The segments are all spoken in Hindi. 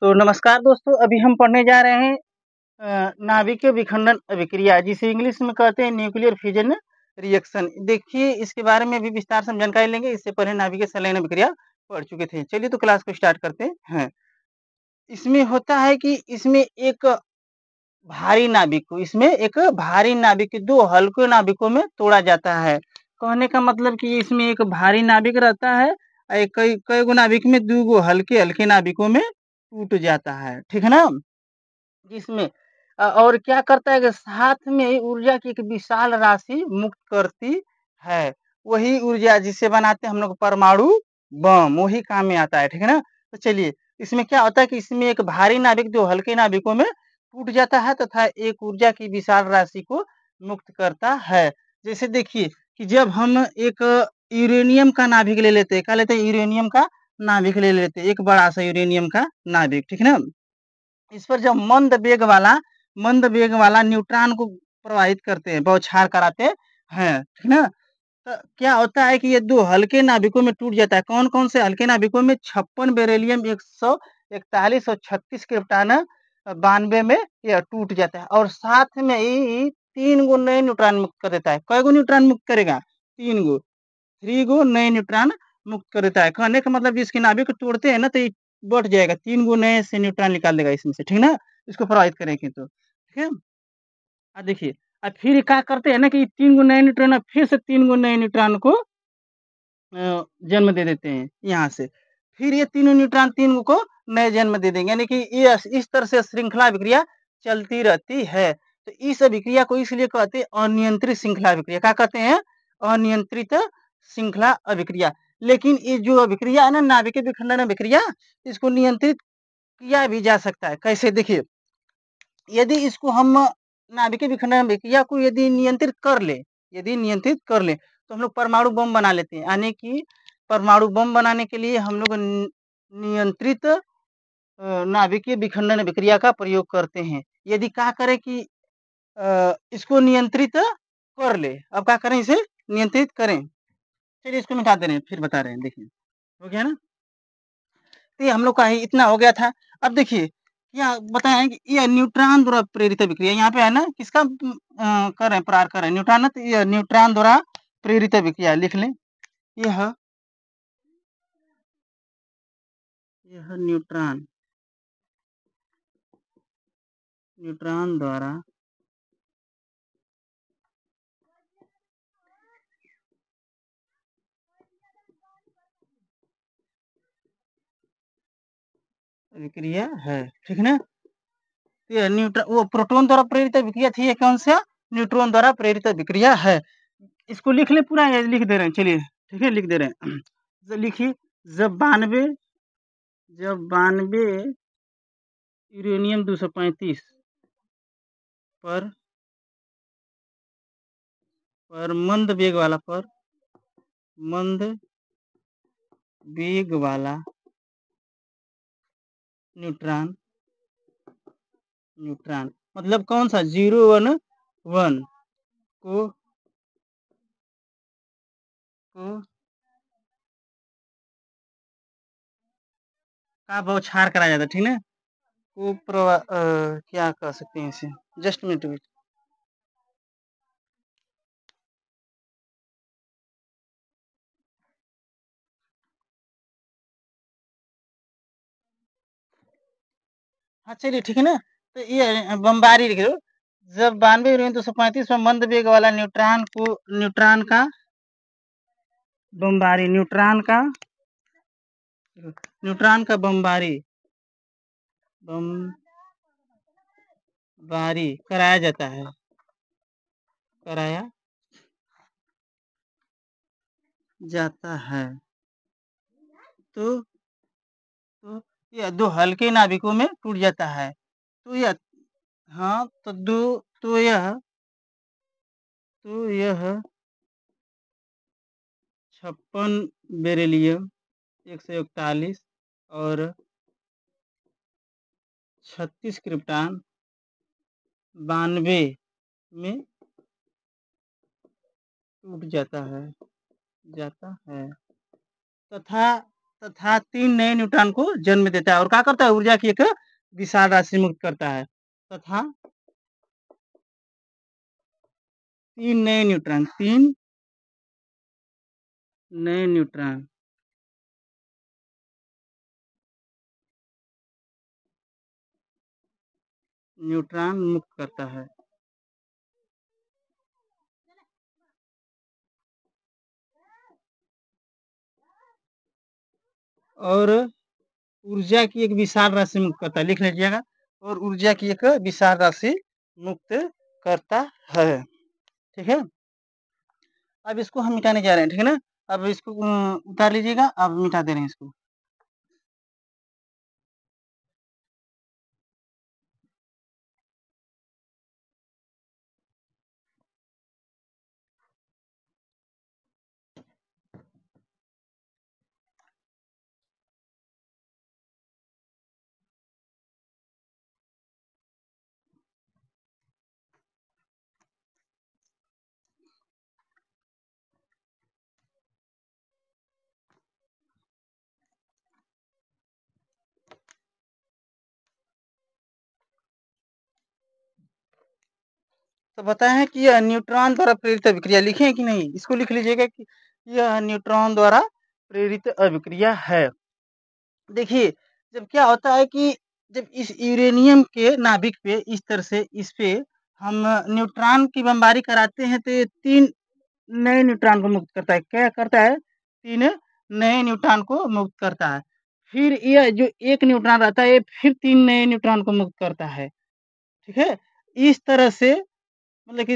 तो नमस्कार दोस्तों, अभी हम पढ़ने जा रहे हैं नाभिकीय विखंडन अभिक्रिया, जिसे इंग्लिश में कहते हैं न्यूक्लियर फ्यूजन रिएक्शन। देखिए, इसके बारे में भी विस्तार से हम जानकारी लेंगे। इससे पहले नाभिकीय संलयन अभिक्रिया पढ़ चुके थे। चलिए तो क्लास को स्टार्ट करते हैं। इसमें होता है कि इसमें एक भारी नाभिक को 2 हल्के नाभिकों में तोड़ा जाता है। कहने का मतलब कि इसमें एक भारी नाभिक रहता है और कई कई गो नाभिक में 2 गो हल्के-हल्के नाभिकों में टूट जाता है। ठीक है ना? जिसमें और क्या करता है कि साथ में ऊर्जा की एक विशाल राशि मुक्त करती है। वही ऊर्जा जिसे बनाते हैं हम लोग परमाणु बम, वही काम में आता है। ठीक है ना? तो चलिए, इसमें क्या होता है कि इसमें एक भारी नाभिक 2 हल्के नाभिकों में टूट जाता है तथा एक ऊर्जा की विशाल राशि को मुक्त करता है। जैसे देखिए कि जब हम एक यूरेनियम का नाभिक ले लेते हैं, क्या लेते हैं? यूरेनियम का नाभिक ले लेते हैं, एक बड़ा-सा यूरेनियम का नाभिक, ठीक है ना? इस पर जब मंद वेग वाला न्यूट्रॉन को प्रवाहित करते हैं, बौछार कराते हैं, ठीक ना? तो क्या होता है कि ये 2 हल्के नाभिकों में टूट जाता है। कौन-कौन से हल्के नाभिकों में? 56 बेरिलियम 141 और 36 क्रिप्टॉन 92 में यह टूट जाता है और साथ में ही 3 गो नए न्यूट्रॉन मुक्त कर देता है। कै गो न्यूट्रॉन मुक्त करेगा? 3 गो। 3 गो नए न्यूट्रॉन मुक्त कर देता है। कहने का मतलब इसके नाभिक को तोड़ते हैं ना तो ये बढ़ जाएगा, 3 गो नए से न्यूट्रॉन निकाल देगा इसमें से, ठीक ना? इसको प्रभावित करेंगे तो, ठीक है? देखिए, फिर क्या करते हैं ना कि 3 गो नए न्यूट्रॉन फिर से 3 गो नए न्यूट्रॉन को जन्म दे देते हैं यहाँ से। फिर ये तीनों न्यूट्रॉन 3 को नए जन्म दे देंगे, यानी कि ये इस तरह से श्रृंखला अभिक्रिया चलती रहती है। तो इस अभिक्रिया को इसलिए कहते हैं अनियंत्रित श्रृंखला अभिक्रिया। क्या कहते हैं? अनियंत्रित श्रृंखला अभिक्रिया। लेकिन ये जो अभिक्रिया है ना, नाभिकीय विखंडन अभिक्रिया, इसको नियंत्रित किया भी जा सकता है। कैसे? देखिए, यदि इसको हम नाभिकीय विखंडन अभिक्रिया को यदि नियंत्रित कर ले तो हम लोग परमाणु बम बना लेते हैं। यानी कि परमाणु बम बनाने के लिए हम लोग नियंत्रित नाभिकीय विखंडन अभिक्रिया का प्रयोग करते हैं। यदि क्या करें कि इसको नियंत्रित कर ले, अब क्या करें? इसे नियंत्रित करें। चलिए, इसको मिटा दे रहे हैं, फिर बता रहे हैं। देखिए, हो गया ना? तो ये हम लोग का ही इतना हो गया था। अब देखिए, क्या बताएं कि ये न्यूट्रॉन द्वारा प्रेरित अभिक्रिया यहाँ पे है ना, किसका कर रहे हैं, प्रहार कर रहे हैं न्यूट्रॉन ना, तो ये न्यूट्रॉन द्वारा प्रेरित अभिक्रिया लिख लें। यह यह न्यूट्रॉन न्यूट्रॉन द्वारा अभिक्रिया है, ठीक है ना? ये न्यूट्रॉन, वो प्रोटॉन द्वारा प्रेरित अभिक्रिया थी, ये कौन सा? न्यूट्रॉन द्वारा प्रेरित अभिक्रिया है। इसको लिख ले पूरा, ये लिख दे रहे हैं। चलिए, ठीक है, लिख दे रहे हैं। तो लिखिए, जब 92 यूरेनियम 235 पर मंद वेग वाला न्यूट्रॉन मतलब कौन सा? 011 को को का बौछार कराया जाता है, ठीक है? क्या कह सकते हैं इसे? Just minute wait. हाँ, चलिए, ठीक है ना? तो ये बमबारी लिख लो। जब 92 यूरेनियम 235 में मंद वेग वाला न्यूट्रॉन का बमबारी बमबारी कराया जाता है, कराया जाता है। तो ये 2 हल्के नाभिकों में टूट जाता है। तो यह हाँ, तो यह 56 बेरिलियम 141 और 36 क्रिप्टॉन 92 में टूट जाता है तथा तथा 3 नए न्यूट्रॉन को जन्म देता है और क्या करता है ऊर्जा की एक विशाल राशि मुक्त करता है तथा 3 नए न्यूट्रॉन मुक्त करता है। और ऊर्जा की एक विशाल राशि मुक्त करता है, लिख लीजिएगा। और ऊर्जा की एक विशाल राशि मुक्त करता है, ठीक है। अब इसको हम मिटाने जा रहे हैं, ठीक है ना। अब इसको उतार लीजिएगा, अब मिटा दे रहे हैं इसको। तो बताए हैं कि यह न्यूट्रॉन द्वारा प्रेरित अभिक्रिया, लिखे हैं कि नहीं, इसको लिख लीजिएगा कि यह न्यूट्रॉन द्वारा प्रेरित अभिक्रिया है। देखिए, जब क्या होता है कि जब इस यूरेनियम के नाभिक पे इस तरह से इस पे हम न्यूट्रॉन की बमबारी कराते हैं तो ये 3 नए न्यूट्रॉन को मुक्त करता है। क्या करता है? 3 नए न्यूट्रॉन को मुक्त करता है। फिर यह जो 1 न्यूट्रॉन रहता है, ये फिर 3 नए न्यूट्रॉन को मुक्त करता है। ठीक है? इस तरह से मतलब कि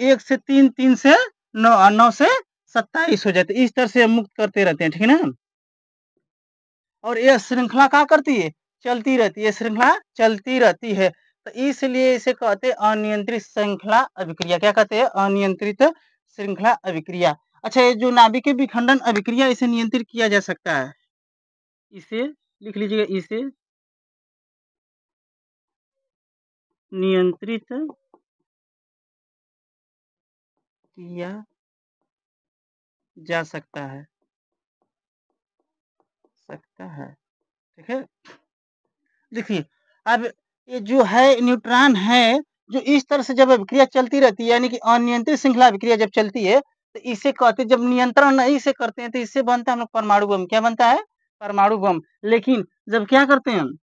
1 से 3, 3 से 9 और 9 से 27 हो जाते हैं। इस तरह से हम मुक्त करते रहते हैं, ठीक है ना? और यह श्रृंखला क्या करती है? चलती रहती है, श्रृंखला चलती रहती है। तो इसलिए इसे कहते हैं अनियंत्रित श्रृंखला अभिक्रिया। क्या कहते हैं? अनियंत्रित श्रृंखला अभिक्रिया। अच्छा, ये जो नाभिकीय विखंडन अभिक्रिया, इसे नियंत्रित किया जा सकता है। इसे लिख लीजिएगा, इसे नियंत्रित किया जा सकता है, ठीक है। देखिए, अब ये जो है न्यूट्रॉन है, जो इस तरह से जब अभिक्रिया चलती रहती है, यानी कि अनियंत्रित श्रृंखला अभिक्रिया जब चलती है, तो इसे कहते हैं, जब नियंत्रण नहीं से करते हैं, तो इससे बनता है हम लोग परमाणु बम। क्या बनता है? परमाणु बम। लेकिन जब क्या करते हैं हम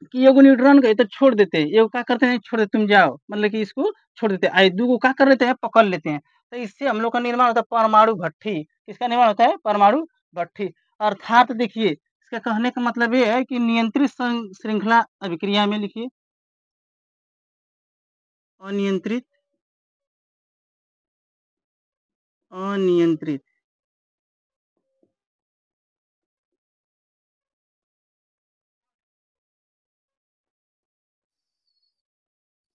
कि एगो न्यूट्रॉन गए तो छोड़ देते हैं, एगो क्या करते हैं, छोड़ देते, तुम जाओ, मतलब कि इसको छोड़ देते हैं। आई दूगो क्या कर लेते हैं, पकड़ लेते हैं। तो इससे हम लोग का निर्माण होता है परमाणु भट्ठी। किसका निर्माण होता है? परमाणु भट्ठी। अर्थात देखिए, इसका कहने का मतलब ये है कि नियंत्रित श्रृंखला अभिक्रिया में लिखिए अनियंत्रित अनियंत्रित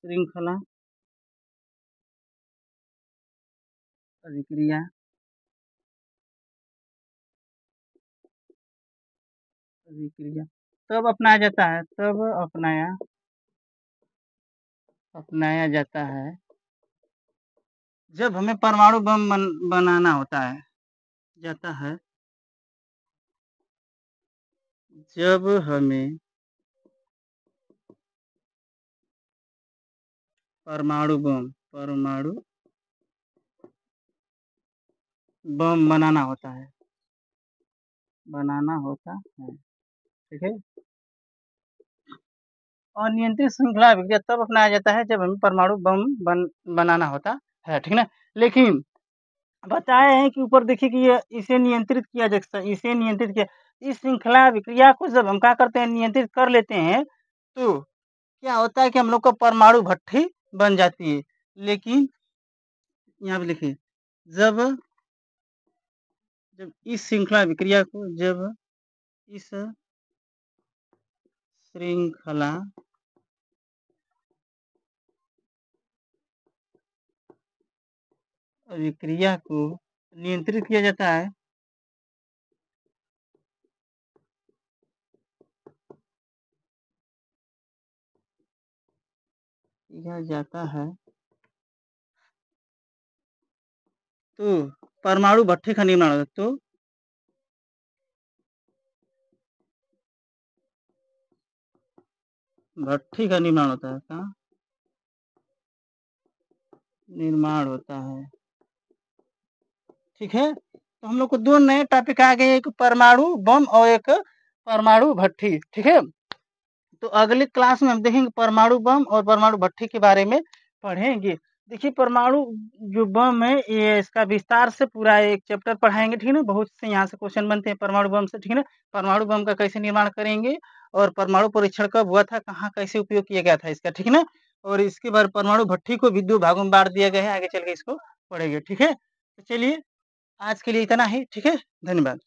श्रृंखला अभिक्रिया अभिक्रिया तब अपनाया जाता है, तब अपनाया जाता है जब हमें परमाणु बम बनाना होता है, जाता है जब हमें परमाणु बम बनाना होता है, ठीक है। अनियंत्रित श्रृंखला अभिक्रिया तब अपनाया जाता है जब हमें परमाणु बम बनाना होता है, ठीक है ना। लेकिन बताए हैं कि ऊपर देखिए कि ये इसे नियंत्रित किया जा सकता है, इसे नियंत्रित किया। इस श्रृंखला अभिक्रिया को जब हम क्या करते हैं, नियंत्रित कर लेते हैं, तो क्या होता है कि हम लोग को परमाणु भट्ठी बन जाती है। लेकिन यहाँ पे लिखिए, जब जब इस श्रृंखला अभिक्रिया को जब इस श्रृंखला अभिक्रिया को नियंत्रित किया जाता है, किया जाता है, तो परमाणु भट्ठी का निर्माण होता है। तो भट्ठी का निर्माण होता है, कहाँ? निर्माण होता है। ठीक है? तो हम लोग को 2 नए टॉपिक आ गए, एक परमाणु बम और एक परमाणु भट्ठी, ठीक है? तो अगली क्लास में हम देखेंगे परमाणु बम और परमाणु भट्ठी के बारे में पढ़ेंगे। देखिए परमाणु जो बम है ये इसका विस्तार से पूरा एक चैप्टर पढ़ाएँगे, ठीक है ना? बहुत से यहाँ से क्वेश्चन बनते हैं परमाणु बम से, ठीक है ना? परमाणु बम का कैसे निर्माण करेंगे और परमाणु परीक्षण कब हुआ था, कहाँ कैसे उपयोग किया गया था इसका, ठीक है ना? और इसके बाद परमाणु भट्ठी को भी 2 भागों में बाँट दिया गया है, आगे चल के इसको पढ़ेंगे, ठीक है? तो चलिए आज के लिए इतना ही, ठीक है? धन्यवाद।